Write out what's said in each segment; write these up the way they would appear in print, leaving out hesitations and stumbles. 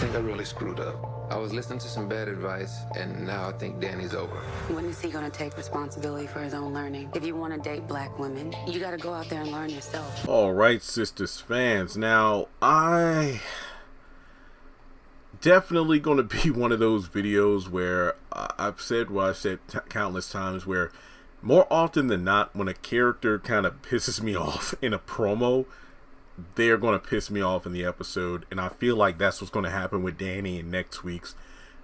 think I really screwed up. I was listening to some bad advice, and now I think Danny's over. When is he gonna take responsibility for his own learning? If you want to date black women, you gotta go out there and learn yourself. All right, Sistas fans. Now, I definitely going to be one of those videos where I've said what I've said countless times, where more often than not, when a character kind of pisses me off in a promo, they're going to piss me off in the episode. And I feel like that's what's going to happen with Danni in next week's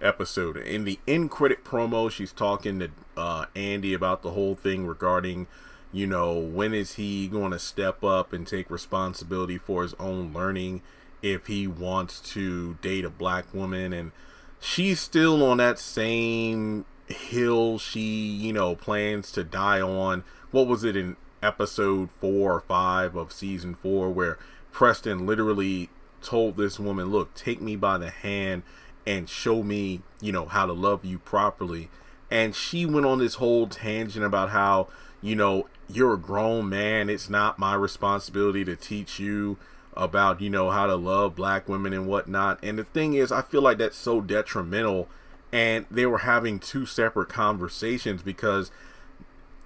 episode. In the end credit promo, she's talking to Andy about the whole thing regarding, you know, when is he going to step up and take responsibility for his own learning if he wants to date a black woman. And she's still on that same hill she, you know, plans to die on. What was it in episode 4 or 5 of season 4, where Preston literally told this woman, look, take me by the hand and show me, you know, how to love you properly. And she went on this whole tangent about how, you know, you're a grown man, it's not my responsibility to teach you about, you know, how to love black women and whatnot. And the thing is, I feel like that's so detrimental, and they were having two separate conversations, because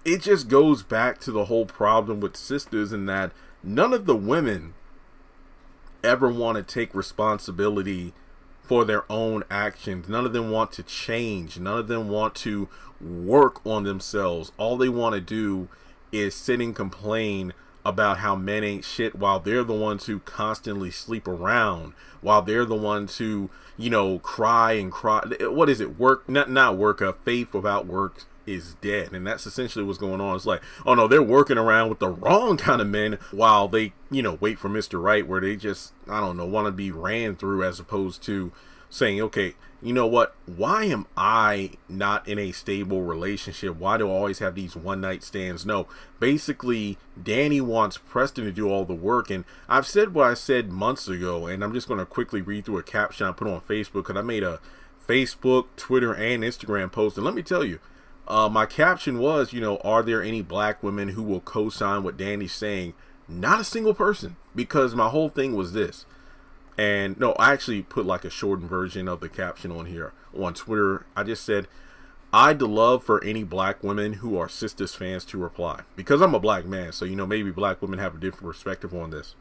it just goes back to the whole problem with Sistas, in that none of the women ever want to take responsibility for their own actions. None of them want to change. None of them want to work on themselves. All they want to do is sit and complain about how men ain't shit, while they're the ones who constantly sleep around, while they're the ones who, you know, cry and cry. What is it? Work, not work. Faith without work is dead. And that's essentially what's going on. It's like, oh no, they're working around with the wrong kind of men, while they, you know, wait for Mr. Right, where they just, I don't know, want to be ran through, as opposed to saying, okay, you know what, why am I not in a stable relationship? Why do I always have these one night stands? No, basically Danni wants Preston to do all the work. And I've said what I said months ago, and I'm just going to quickly read through a caption I put on Facebook, because I made a Facebook, Twitter, and Instagram post. And let me tell you, my caption was, you know, are there any black women who will co-sign what Danny's saying? Not a single person, because my whole thing was this. And no, I actually put like a shortened version of the caption on here on Twitter. I just said, I'd love for any black women who are Sistas fans to reply, because I'm a black man, so, you know, maybe black women have a different perspective on this.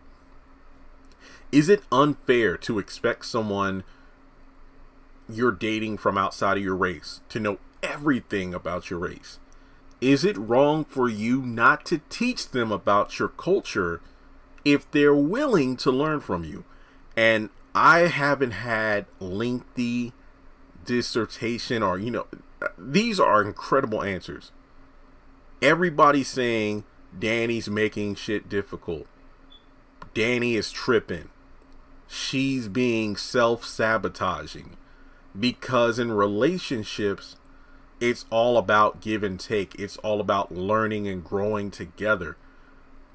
Is it unfair to expect someone you're dating from outside of your race to know everything about your race? Is it wrong for you not to teach them about your culture if they're willing to learn from you? And I haven't had lengthy dissertation, or, you know, these are incredible answers. Everybody's saying Danny's making shit difficult. Danni is tripping. She's being self-sabotaging. Because in relationships, it's all about give and take. It's all about learning and growing together.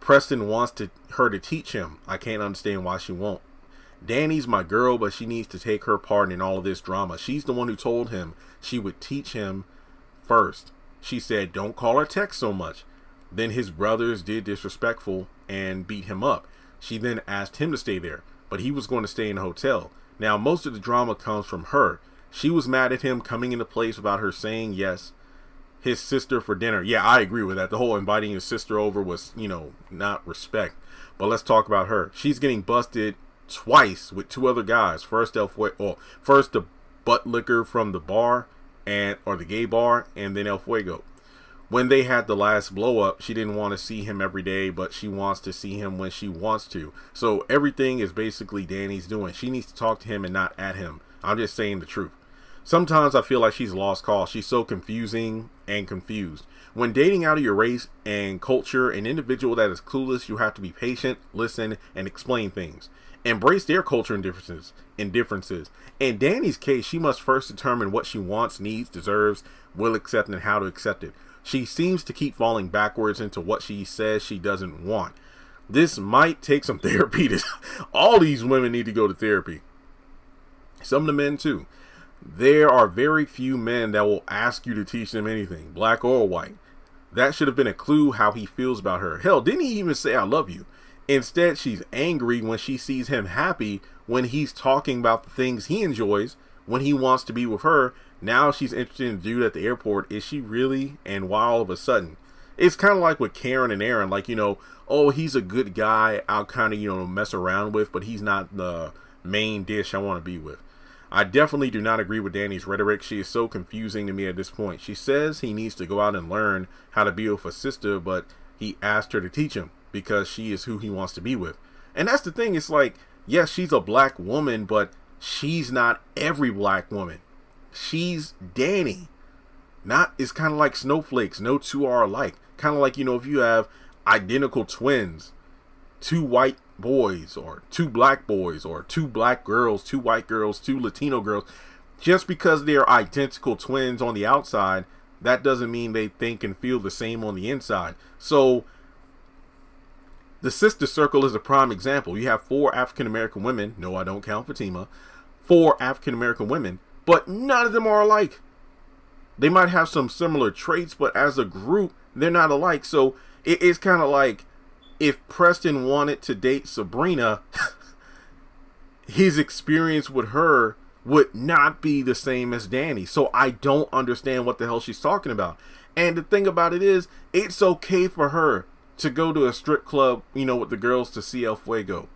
Preston wants her to teach him. I can't understand why she won't. Danni's my girl, but she needs to take her part in all of this drama. She's the one who told him she would teach him first. She said, don't call her text so much. Then his brothers did disrespectful and beat him up. She then asked him to stay there, but he was going to stay in a hotel. Now, most of the drama comes from her. She was mad at him coming into place without her saying yes. His sister for dinner. Yeah, I agree with that. The whole inviting his sister over was, you know, not respect. But let's talk about her. She's getting busted twice with 2 other guys. First the butt liquor from the bar, or the gay bar, and then El Fuego. When they had the last blow up, she didn't want to see him every day, but she wants to see him when she wants to. So everything is basically Danni's doing. She needs to talk to him and not at him. I'm just saying the truth. Sometimes I feel like she's lost cause. She's so confusing and confused. When dating out of your race and culture, an individual that is clueless, you have to be patient, listen, and explain things. Embrace their culture and differences. In Danni's case, she must first determine what she wants, needs, deserves, will accept, and how to accept it. She seems to keep falling backwards into what she says she doesn't want. This might take some therapy. All these women need to go to therapy. Some of the men too. There are very few men that will ask you to teach them anything, black or white. That should have been a clue how he feels about her. Hell, didn't he even say I love you? Instead, she's angry when she sees him happy when he's talking about the things he enjoys, when he wants to be with her. Now she's interested in the dude at the airport. Is she really? And why all of a sudden? It's kind of like with Karen and Aaron, like, oh, he's a good guy, I'll kind of, mess around with, but he's not the main dish I want to be with. I definitely do not agree with Danni's rhetoric. She is so confusing to me at this point. She says he needs to go out and learn how to be with a sister, but he asked her to teach him because she is who he wants to be with. And that's the thing. It's like, yes, she's a black woman, but she's not every black woman. She's Danni. It's kind of like snowflakes. No two are alike. Kind of like, if you have identical twins, 2 white boys or 2 black boys or 2 black girls, 2 white girls, 2 Latino girls, just because they're identical twins on the outside, that doesn't mean they think and feel the same on the inside. So the sister circle is a prime example. You have 4 African American women. No, I don't count Fatima. 4 African American women, but none of them are alike. They might have some similar traits, but as a group, they're not alike. So it's kind of like if Preston wanted to date Sabrina, his experience with her would not be the same as Danni. So I don't understand what the hell she's talking about. And the thing about it is, it's okay for her to go to a strip club, with the girls to see El Fuego.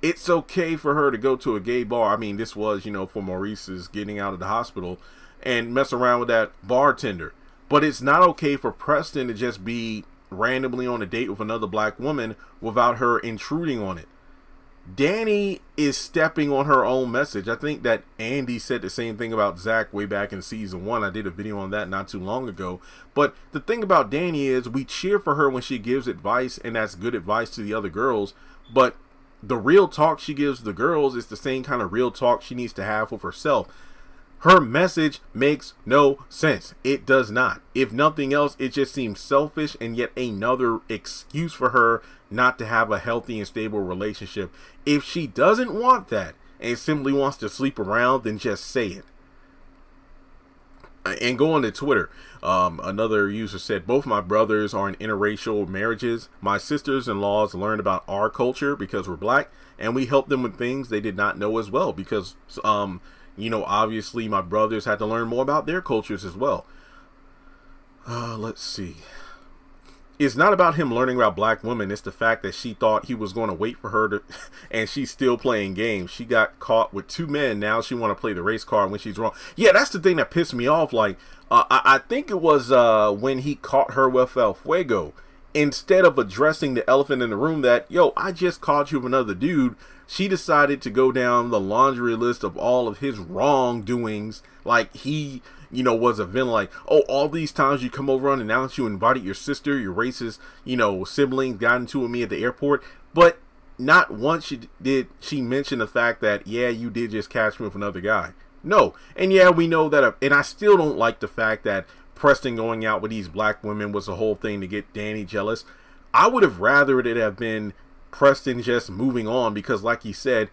It's okay for her to go to a gay bar. I mean, this was, for Maurice's getting out of the hospital and mess around with that bartender. But it's not okay for Preston to just be randomly on a date with another black woman without her intruding on it. Danni is stepping on her own message. I think that Andy said the same thing about Zach way back in season 1. I did a video on that not too long ago. But the thing about Danni is we cheer for her when she gives advice, and that's good advice to the other girls. But the real talk she gives the girls is the same kind of real talk she needs to have with herself. Her message makes no sense. It does not. If nothing else, it just seems selfish and yet another excuse for her not to have a healthy and stable relationship. If she doesn't want that and simply wants to sleep around, then just say it. And going to Twitter, another user said, both my brothers are in interracial marriages. My sisters-in-laws learned about our culture because we're black, and we help them with things they did not know as well because, obviously my brothers had to learn more about their cultures as well. Let's see. It's not about him learning about black women. It's the fact that she thought he was going to wait for her to, and she's still playing games. She got caught with 2 men. Now she want to play the race card when she's wrong. Yeah, that's the thing that pissed me off. Like, I think it was when he caught her with El Fuego. Instead of addressing the elephant in the room that, I just caught you with another dude, she decided to go down the laundry list of all of his wrongdoings. Like he, was a villain. Like, oh, all these times you come over unannounced, you invited your sister, your racist, siblings got into me at the airport. But not once did she mention the fact that, yeah, you did just catch me with another guy. No. And yeah, we know that. And I still don't like the fact that Preston going out with these black women was the whole thing to get Danni jealous. I would have rather it have been Preston just moving on because, like he said,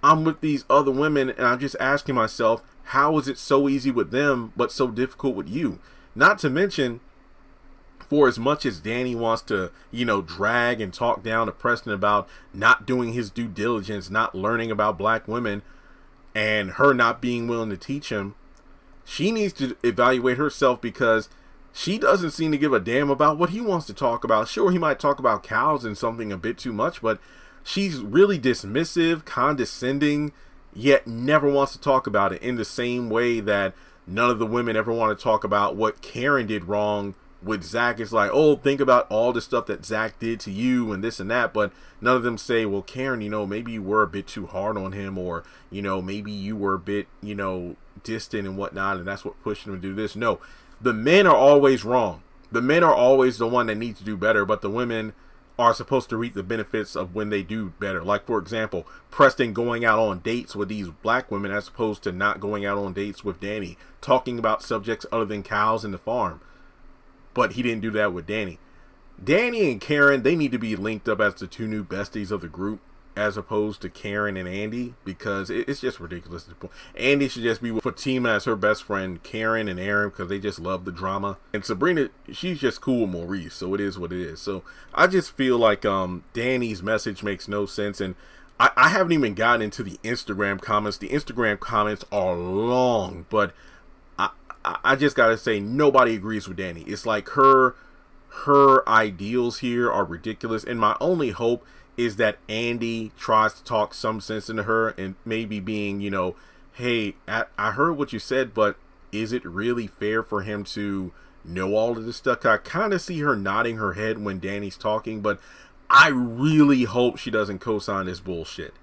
I'm with these other women and I'm just asking myself, how is it so easy with them but so difficult with you? Not to mention, for as much as Danni wants to, drag and talk down to Preston about not doing his due diligence, not learning about black women, and her not being willing to teach him, she needs to evaluate herself because she doesn't seem to give a damn about what he wants to talk about. Sure, he might talk about cows and something a bit too much, but she's really dismissive, condescending, yet never wants to talk about it in the same way that none of the women ever want to talk about what Karen did wrong with Zach. It's like, oh, think about all the stuff that Zach did to you and this and that, but none of them say, well, Karen, maybe you were a bit too hard on him, or, maybe you were a bit, distant and whatnot, and that's what pushed him to do this. No. The men are always wrong. The men are always the one that need to do better, but the women are supposed to reap the benefits of when they do better. Like, for example, Preston going out on dates with these black women as opposed to not going out on dates with Danni, talking about subjects other than cows and the farm. But he didn't do that with Danni. Danni and Karen, they need to be linked up as the 2 new besties of the group, as opposed to Karen and Andy, because it's just ridiculous at this point. Andy should just be with Fatima as her best friend, Karen and Aaron, because they just love the drama. And Sabrina, she's just cool with Maurice, so it is what it is. So I just feel like Danni's message makes no sense, and I haven't even gotten into the Instagram comments. The Instagram comments are long, but I just gotta say, nobody agrees with Danni. It's like her ideals here are ridiculous, and my only hope is that Andy tries to talk some sense into her, and maybe being, you know, hey, I heard what you said, but is it really fair for him to know all of this stuff? I kind of see her nodding her head when Danny's talking, but I really hope she doesn't co-sign this bullshit.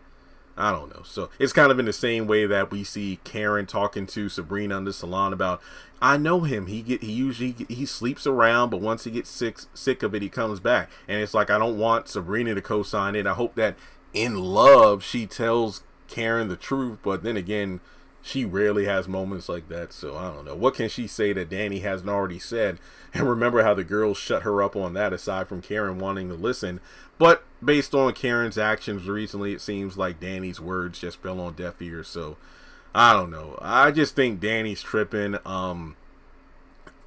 I don't know. So it's kind of in the same way that we see Karen talking to Sabrina in the salon about, I know him. He usually sleeps around, but once he gets sick of it, he comes back. And it's like, I don't want Sabrina to co-sign it. I hope that in love she tells Karen the truth, but then again, she rarely has moments like that. So I don't know. What can she say that Danni hasn't already said? And remember how the girls shut her up on that, aside from Karen wanting to listen. But based on Karen's actions recently, it seems like Danny's words just fell on deaf ears. So I don't know. I just think Danny's tripping.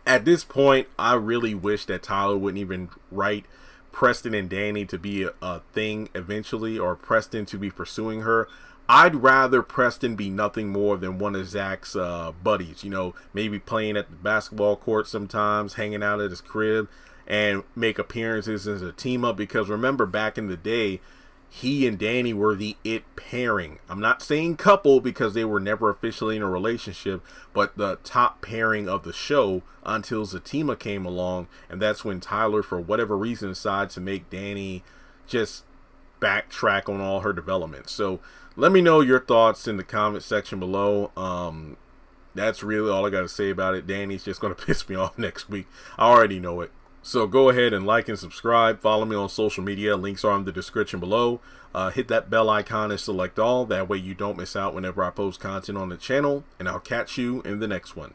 At this point, I really wish that Tyler wouldn't even write Preston and Danni to be a thing eventually, or Preston to be pursuing her. I'd rather Preston be nothing more than one of Zach's buddies, you know, maybe playing at the basketball court sometimes, hanging out at his crib, and make appearances as a team up. Because remember, back in the day, he and Danni were the it pairing. I'm not saying couple because they were never officially in a relationship, but the top pairing of the show until Zatima came along. And that's when Tyler, for whatever reason, decided to make Danni just backtrack on all her development. So let me know your thoughts in the comment section below. That's really all I got to say about it. Danny's just going to piss me off next week. I already know it. So go ahead and like and subscribe. Follow me on social media. Links are in the description below. Hit that bell icon and select all. That way you don't miss out whenever I post content on the channel. And I'll catch you in the next one.